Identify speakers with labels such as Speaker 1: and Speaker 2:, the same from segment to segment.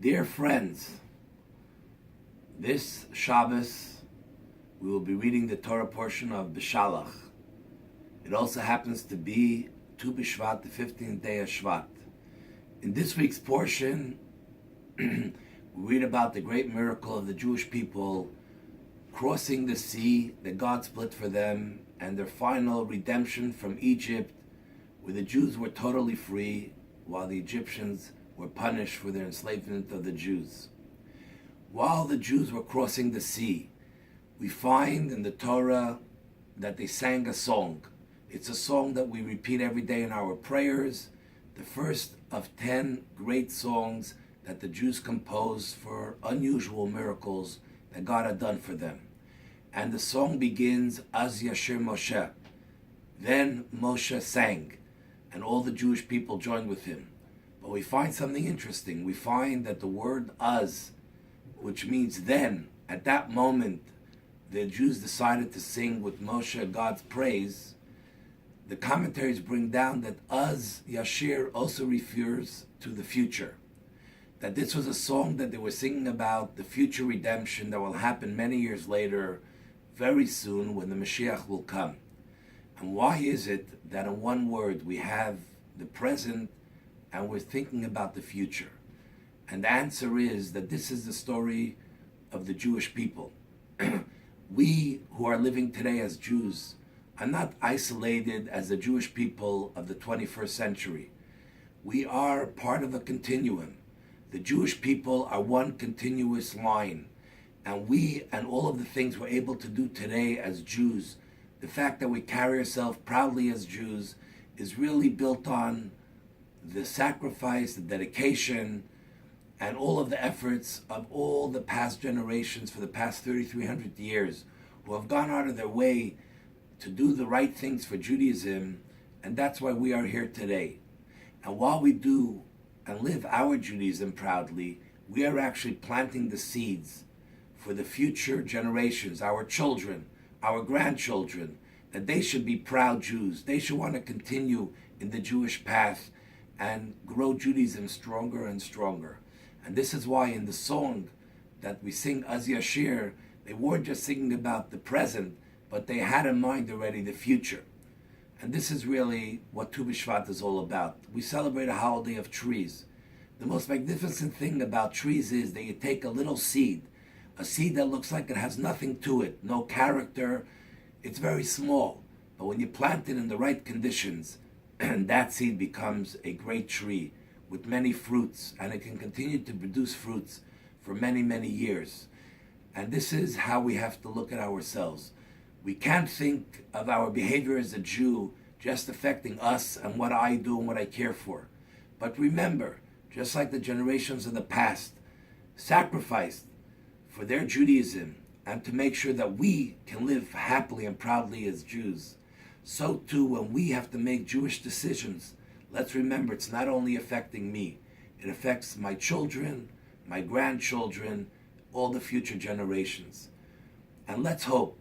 Speaker 1: Dear friends, this Shabbos we will be reading the Torah portion of Beshalach. It also happens to be Tu B'Shvat, the 15th day of Shvat. In this week's portion, we read about the great miracle of the Jewish people crossing the sea that God split for them, and their final redemption from Egypt, where the Jews were totally free, while the Egyptians were punished for their enslavement of the Jews. While the Jews were crossing the sea, we find in the Torah that they sang a song. It's a song that we repeat every day in our prayers, the first of 10 great songs that the Jews composed for unusual miracles that God had done for them. And the song begins, Az Yashir Moshe. Then Moshe sang, and all the Jewish people joined with him. But we find something interesting. We find that the word Az, which means then, at that moment, the Jews decided to sing with Moshe God's praise. The commentaries bring down that Az Yashir also refers to the future. That this was a song that they were singing about the future redemption that will happen many years later, very soon, when the Mashiach will come. And why is it that in one word we have the present and we're thinking about the future? And the answer is that this is the story of the Jewish people. We who are living today as Jews are not isolated as the Jewish people of the 21st century. We are part of a continuum. The Jewish people are one continuous line. And we and all of the things we're able to do today as Jews, the fact that we carry ourselves proudly as Jews, is really built on the sacrifice, the dedication, and all of the efforts of all the past generations for the past 3,300 years who have gone out of their way to do the right things for Judaism, and that's why we are here today. And while we do and live our Judaism proudly, we are actually planting the seeds for the future generations, our children, our grandchildren, that they should be proud Jews. They should want to continue in the Jewish path and grow Judaism stronger and stronger. And this is why in the song that we sing, Az Yashir, they weren't just singing about the present, but they had in mind already the future. And this is really what Tu B'Shvat is all about. We celebrate a holiday of trees. The most magnificent thing about trees is that you take a little seed, a seed that looks like it has nothing to it, no character. It's very small. But when you plant it in the right conditions, that seed becomes a great tree with many fruits, and it can continue to produce fruits for many, many years. And this is how we have to look at ourselves. We can't think of our behavior as a Jew just affecting us and what I do and what I care for. But remember, just like the generations of the past sacrificed for their Judaism and to make sure that we can live happily and proudly as Jews, so too when we have to make Jewish decisions, let's remember it's not only affecting me, it affects my children, my grandchildren, all the future generations. And let's hope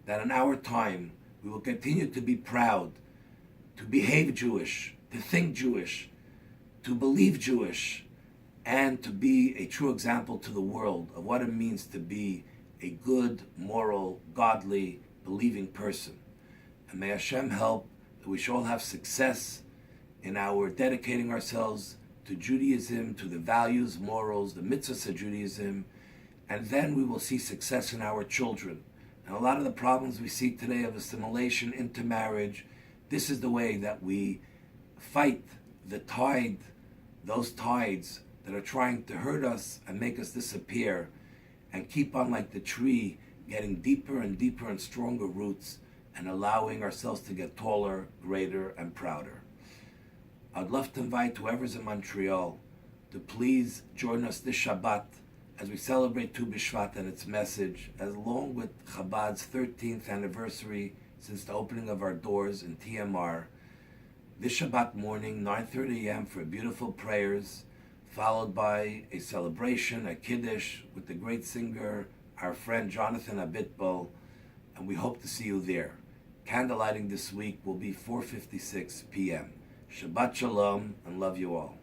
Speaker 1: that in our time we will continue to be proud, to behave Jewish, to think Jewish, to believe Jewish, and to be a true example to the world of what it means to be a good, moral, godly, believing person. And may Hashem help that we should all have success in our dedicating ourselves to Judaism, to the values, morals, the mitzvahs of Judaism, and then we will see success in our children. And a lot of the problems we see today of assimilation, intermarriage, this is the way that we fight the tide, those tides that are trying to hurt us and make us disappear, and keep on like the tree, getting deeper and deeper and stronger roots, and allowing ourselves to get taller, greater, and prouder. I'd love to invite whoever's in Montreal to please join us this Shabbat as we celebrate Tu B'Shvat and its message, along with Chabad's 13th anniversary since the opening of our doors in TMR. This Shabbat morning, 9:30 a.m. for beautiful prayers, followed by a celebration, a Kiddush, with the great singer, our friend Jonathan Abitbol, and we hope to see you there. Candlelighting this week will be 4:56 p.m. Shabbat Shalom, and love you all.